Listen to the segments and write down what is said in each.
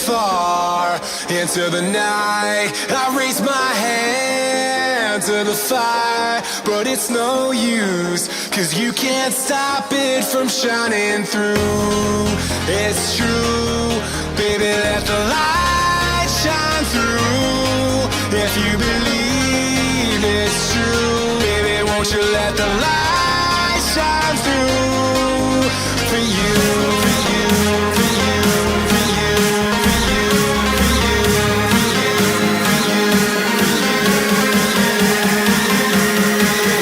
far into the night. I raise my hand to the fire, but it's no use, 'cause you can't stop it from shining through. It's true, baby, let the light shine through. If you believe it's true, baby, won't you let the light shine through for you, for you, for you, for you, for you, for you, for you, for you,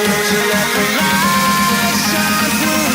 won't you let the light shine through?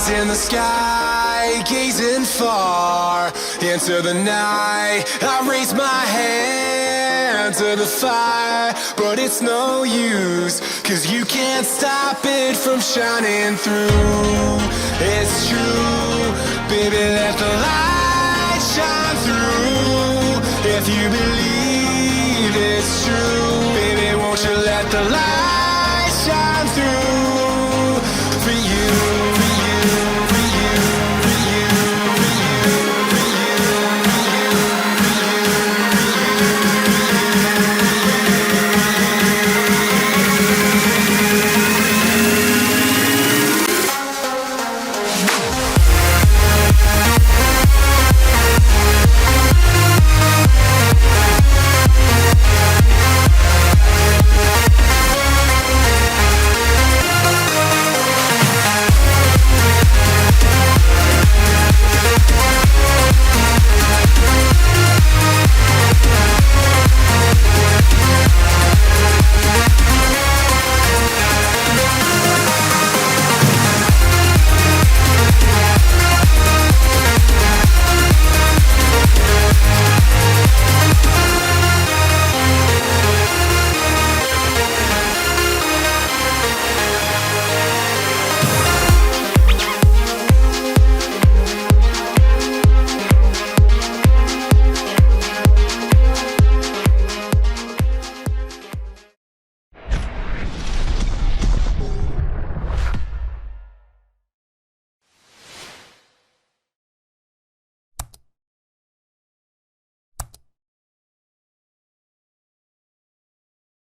In the sky, gazing far into the night. I raise my hand to the fire, but it's no use, 'cause you can't stop it from shining through. It's true, baby, let the light shine through. If you believe it's true, baby, won't you let the light